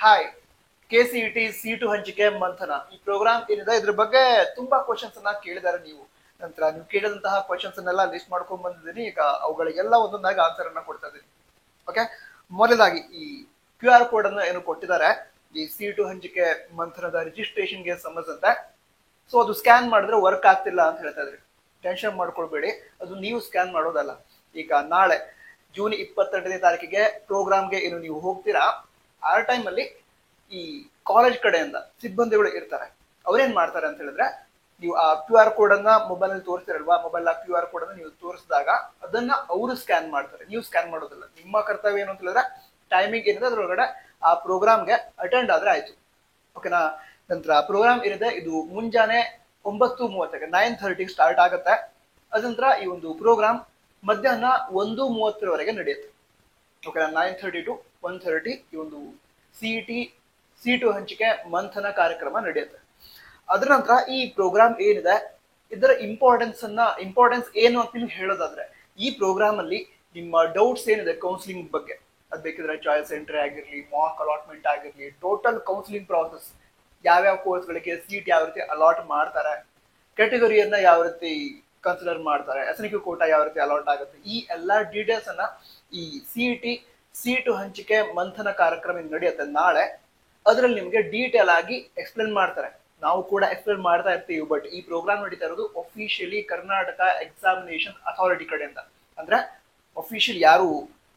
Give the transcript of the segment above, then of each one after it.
Hi, KCET C2 ಹಂಚಿಕೆ ಮಂಥನ ಈ ಪ್ರೋಗ್ರಾಮ್ ಏನಿದೆ ಇದ್ರ ಬಗ್ಗೆ ತುಂಬಾ ಕ್ವಶನ್ಸ್ ಅನ್ನ ಕೇಳಿದಾರೆ ನೀವು. ನಂತರ ನೀವು ಕೇಳಿದಂತಹ ಕ್ವಶನ್ಸ್ ಅನ್ನೆಲ್ಲ ಲಿಸ್ಟ್ ಮಾಡ್ಕೊಂಡ್ ಬಂದಿದ್ದೀನಿ. ಈಗ ಅವುಗಳಿಗೆಲ್ಲ ಒಂದೊಂದಾಗಿ ಆನ್ಸರ್ ಅನ್ನ ಕೊಡ್ತಾ ಇದ್ದೀನಿ. ಓಕೆ, ಮೊದಲಾಗಿ ಈ QR ಕೋಡ್ ಅನ್ನ ಏನು ಕೊಟ್ಟಿದ್ದಾರೆ ಈ C2 ಹಂಚಿಕೆ ಮಂಥನದ ರಿಜಿಸ್ಟ್ರೇಷನ್ಗೆ ಸಂಬಂಧಿಸಿದಂತೆ. ಸೊ ಅದು ಸ್ಕ್ಯಾನ್ ಮಾಡಿದ್ರೆ ವರ್ಕ್ ಆಗ್ತಿಲ್ಲ ಅಂತ ಹೇಳ್ತಾ ಇದ್ರಿ. ಟೆನ್ಷನ್ ಮಾಡ್ಕೊಳ್ಬೇಡಿ, ಅದು ನೀವು ಸ್ಕ್ಯಾನ್ ಮಾಡೋದಲ್ಲ. ಈಗ ನಾಳೆ ಜೂನ್ 22ನೇ ತಾರೀಕಿಗೆ ಪ್ರೋಗ್ರಾಮ್ಗೆ ಏನು ನೀವು ಹೋಗ್ತೀರಾ, ಆ ಟೈಮ್ ಅಲ್ಲಿ ಈ ಕಾಲೇಜ್ ಕಡೆಯಿಂದ ಸಿಬ್ಬಂದಿಗಳು ಇರ್ತಾರೆ. ಅವ್ರೇನ್ ಮಾಡ್ತಾರೆ ಅಂತ ಹೇಳಿದ್ರೆ, ನೀವು ಆ QR ಕೋಡ್ ಅನ್ನ ಮೊಬೈಲ್ ಅಲ್ಲಿ ತೋರಿಸ್ತಿರಲ್ವಾ, ಮೊಬೈಲ್ ಆ QR ಕೋಡ್ ಅನ್ನ ನೀವು ತೋರಿಸಿದಾಗ ಅದನ್ನ ಅವರು ಸ್ಕ್ಯಾನ್ ಮಾಡ್ತಾರೆ, ನೀವು ಸ್ಕ್ಯಾನ್ ಮಾಡೋದಿಲ್ಲ. ನಿಮ್ಮ ಕರ್ತವ್ಯ ಏನು ಅಂತ ಹೇಳಿದ್ರೆ, ಟೈಮಿಂಗ್ ಏನಿದೆ ಅದ್ರೊಳಗಡೆ ಆ ಪ್ರೋಗ್ರಾಮ್ಗೆ ಅಟೆಂಡ್ ಆದ್ರೆ ಆಯ್ತು. ಓಕೆನಾ. ನಂತರ ಪ್ರೋಗ್ರಾಮ್ ಏನಿದೆ ಇದು ಮುಂಜಾನೆ 9:30ಕ್ಕೆ 9:30 ಸ್ಟಾರ್ಟ್ ಆಗುತ್ತೆ. ಅದಂತರ ಈ ಒಂದು ಪ್ರೋಗ್ರಾಮ್ ಮಧ್ಯಾಹ್ನ 1:30ವರೆಗೆ ನಡೆಯುತ್ತೆ. ಓಕೆನಾ. 9:30 to 1:30 ಈ ಒಂದು CET C2 ಹಂಚಿಕೆ ಮಂಥನ ಕಾರ್ಯಕ್ರಮ ನಡೆಯುತ್ತೆ. ಅದರ ನಂತರ ಈ ಪ್ರೋಗ್ರಾಮ್ ಏನಿದೆ ಇದರ ಇಂಪಾರ್ಟೆನ್ಸ್ ಏನು ಅಂತ ನಿಮ್ಗೆ ಹೇಳೋದಾದ್ರೆ, ಈ ಪ್ರೋಗ್ರಾಮ್ ಅಲ್ಲಿ ನಿಮ್ಮ ಡೌಟ್ಸ್ ಏನಿದೆ ಕೌನ್ಸಿಲಿಂಗ್ ಬಗ್ಗೆ, ಅದ್ ಬೇಕಿದ್ರೆ ಚಾಯ್ಸ್ ಎಂಟ್ರಿ ಆಗಿರ್ಲಿ, ಮಾಕ್ ಅಲಾಟ್ಮೆಂಟ್ ಆಗಿರ್ಲಿ, ಟೋಟಲ್ ಕೌನ್ಸಿಲಿಂಗ್ ಪ್ರಾಸೆಸ್, ಯಾವ್ಯಾವ ಕೋರ್ಸ್ಗಳಿಗೆ ಸೀಟ್ ಯಾವ ರೀತಿ ಅಲಾಟ್ ಮಾಡ್ತಾರೆ, ಕ್ಯಾಟಗರಿಯನ್ನ ಯಾವ ರೀತಿ ಕನ್ಸಿಡರ್ ಮಾಡ್ತಾರೆ, SNQ ಕೋಟಾ ಯಾವ ರೀತಿ ಅಲಾಟ್ ಆಗುತ್ತೆ, ಈ ಎಲ್ಲಾ ಡೀಟೇಲ್ಸ್ ಅನ್ನ ಈ CET C2 ಹಂಚಿಕೆ ಮಂಥನ ಕಾರ್ಯಕ್ರಮ ನಡೆಯುತ್ತೆ ನಾಳೆ. ಅದರಲ್ಲಿ ನಿಮ್ಗೆ ಡೀಟೇಲ್ ಆಗಿ ಎಕ್ಸ್ಪ್ಲೇನ್ ಮಾಡ್ತಾರೆ. ನಾವು ಕೂಡ ಎಕ್ಸ್ಪ್ಲೇನ್ ಮಾಡ್ತಾ ಇರ್ತೀವಿ. ಬಟ್ ಈ ಪ್ರೋಗ್ರಾಮ್ ನಡೀತಾ ಇರೋದು ಅಫಿಷಿಯಲಿ ಕರ್ನಾಟಕ ಎಕ್ಸಾಮಿನೇಷನ್ ಅಥಾರಿಟಿ ಕಡೆಯಿಂದ. ಅಂದ್ರೆ ಅಫಿಷಿಯಲ್ ಯಾರು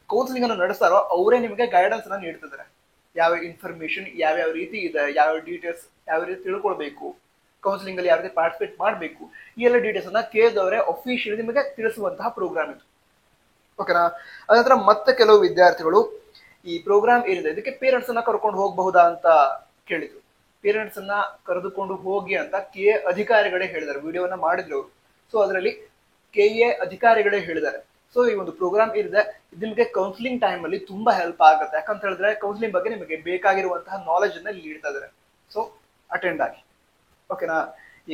ಕೌನ್ಸಿಲಿಂಗ್ ಅನ್ನು ನಡೆಸ್ತಾರೋ ಅವರೇ ನಿಮಗೆ ಗೈಡೆನ್ಸ್ ಅನ್ನ ನೀಡ್ತಿದ್ದಾರೆ. ಯಾವ ಇನ್ಫಾರ್ಮೇಶನ್ ಯಾವ್ಯಾವ ರೀತಿ ಇದೆ, ಯಾವ ಡೀಟೇಲ್ಸ್ ಯಾವ ರೀತಿ ತಿಳ್ಕೊಳ್ಬೇಕು, ಕೌನ್ಸಿಲಿಂಗ್ ಅಲ್ಲಿ ಯಾವ ರೀತಿ ಪಾರ್ಟಿಸಿಪೇಟ್ ಮಾಡಬೇಕು, ಈ ಎಲ್ಲ ಡೀಟೇಲ್ಸ್ ಅನ್ನ ಕೇಳಿದವರೇ ಅಫಿಷಿಯಲಿ ನಿಮಗೆ ತಿಳಿಸುವಂತಹ ಪ್ರೋಗ್ರಾಮ್ ಇದು. ಓಕೆನಾ. ಅದಂತರ ಮತ್ತೆ ಕೆಲವು ವಿದ್ಯಾರ್ಥಿಗಳು ಈ ಪ್ರೋಗ್ರಾಮ್ ಏನಿದೆ ಇದಕ್ಕೆ ಪೇರೆಂಟ್ಸ್ ಅನ್ನ ಕರ್ಕೊಂಡು ಹೋಗಬಹುದಾ ಅಂತ ಕೇಳಿದ್ರು. ಪೇರೆಂಟ್ಸ್ ಅನ್ನ ಕರೆದುಕೊಂಡು ಹೋಗಿ ಅಂತ KA ಅಧಿಕಾರಿಗಳೇ ಹೇಳಿದ್ದಾರೆ. ವಿಡಿಯೋವನ್ನ ಮಾಡಿದ್ರು ಅವರು. ಸೊ ಅದರಲ್ಲಿ KA ಅಧಿಕಾರಿಗಳೇ ಹೇಳಿದ್ದಾರೆ. ಸೊ ಈ ಒಂದು ಪ್ರೋಗ್ರಾಮ್ ಏನಿದೆ ಇದು ನಿಮಗೆ ಕೌನ್ಸಿಲಿಂಗ್ ಟೈಮ್ ಅಲ್ಲಿ ತುಂಬಾ ಹೆಲ್ಪ್ ಆಗುತ್ತೆ. ಯಾಕಂತ ಹೇಳಿದ್ರೆ ಕೌನ್ಸಿಲಿಂಗ್ ಬಗ್ಗೆ ನಿಮಗೆ ಬೇಕಾಗಿರುವಂತಹ ನಾಲೆಜ್ ಅನ್ನ ನೀಡ್ತಾ ಇದ್ದಾರೆ. ಸೊ ಅಟೆಂಡ್ ಆಗಿ. ಓಕೆನಾ.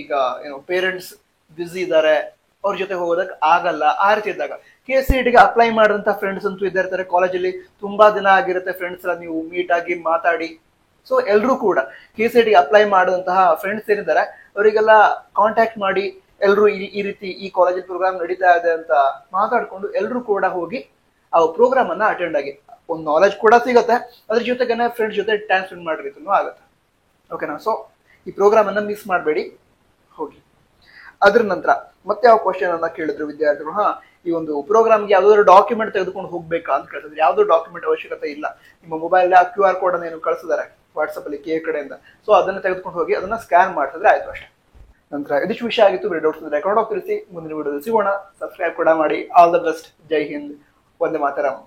ಈಗ ಏನು ಪೇರೆಂಟ್ಸ್ ಬ್ಯುಸಿ ಇದ್ದಾರೆ, ಅವ್ರ ಜೊತೆ ಹೋಗೋದಕ್ಕೆ ಆಗಲ್ಲ, ಆ ರೀತಿ ಇದ್ದಾಗ KCETಗೆ ಅಪ್ಲೈ ಮಾಡಿದಂತ ಫ್ರೆಂಡ್ಸ್ ಅಂತೂ ಇದ್ದೇ ಇರ್ತಾರೆ. ಕಾಲೇಜಲ್ಲಿ ತುಂಬಾ ದಿನ ಆಗಿರುತ್ತೆ ಫ್ರೆಂಡ್ಸ್ ಎಲ್ಲ ನೀವು ಮೀಟ್ ಆಗಿ ಮಾತಾಡಿ. ಸೊ ಎಲ್ರು ಕೂಡ KCETಗೆ ಅಪ್ಲೈ ಮಾಡುವಂತಹ ಫ್ರೆಂಡ್ಸ್ ಏನಿದ್ದಾರೆ ಅವರಿಗೆಲ್ಲ ಕಾಂಟ್ಯಾಕ್ಟ್ ಮಾಡಿ ಎಲ್ರು ಈ ರೀತಿ ಈ ಕಾಲೇಜಲ್ಲಿ ಪ್ರೋಗ್ರಾಮ್ ನಡೀತಾ ಇದೆ ಅಂತ ಮಾತಾಡ್ಕೊಂಡು ಎಲ್ರು ಕೂಡ ಹೋಗಿ ಆ ಪ್ರೋಗ್ರಾಮ್ ಅನ್ನ ಅಟೆಂಡ್ ಆಗಿ ಒಂದು ನಾಲೆಜ್ ಕೂಡ ಸಿಗುತ್ತೆ. ಅದ್ರ ಜೊತೆಗೆ ಫ್ರೆಂಡ್ಸ್ ಜೊತೆ ಟೈಮ್ ಸ್ಪೆಂಡ್ ಮಾಡೋ ರೀತಿನೂ ಆಗುತ್ತೆ. ಓಕೆನಾ. ಸೊ ಈ ಪ್ರೋಗ್ರಾಮ್ ಅನ್ನ ಮಿಸ್ ಮಾಡಬೇಡಿ, ಹೋಗಿ. ಅದ್ರ ನಂತರ ಮತ್ತೆ ಯಾವ ಕ್ವಶನ್ ಅನ್ನ ಕೇಳಿದ್ರು ವಿದ್ಯಾರ್ಥಿಗಳು, ಈ ಒಂದು ಪ್ರೋಗ್ರಾಮ್ಗೆ ಯಾವ್ದಾದ್ರು ಡಾಕ್ಯುಮೆಂಟ್ ತೆಗೆದುಕೊಂಡು ಹೋಗ್ಬೇಕಾ ಅಂತ ಕೇಳ್ತಿದ್ರು. ಯಾವ್ದು ಡಾಕ್ಯುಮೆಂಟ್ ಅವಶ್ಯಕತೆ ಇಲ್ಲ. ನಿಮ್ಮ ಮೊಬೈಲ್ QR ಕೋಡ್ ಅನ್ನ ಏನು ಕಳಿಸಿದ್ದಾರೆ ವಾಟ್ಸಪ್ ಅಲ್ಲಿ KA ಕಡೆಯಿಂದ, ಸೊ ಅದನ್ನ ತೆಗೆದುಕೊಂಡು ಹೋಗಿ ಅದನ್ನ ಸ್ಕ್ಯಾನ್ ಮಾಡಿದ್ರೆ ಆಯ್ತು ಅಷ್ಟೇ. ನಂತರ ಇದಿಷ್ಟು ವಿಷಯ ಆಗಿತ್ತು. ಬೇರೆ ಡೌಟ್ಸ್ ರೆಕಾರ್ಡ್ ಹೋಗಿ ತಿಳಿಸಿ. ಮುಂದಿನ ವಿಡಿಯೋದಲ್ಲಿ ಸಿಗೋಣ. ಸಬ್ಸ್ಕ್ರೈಬ್ ಕೂಡ ಮಾಡಿ. All the best. ಜೈ ಹಿಂದ್. ವಂದೇ ಮಾತರಂ.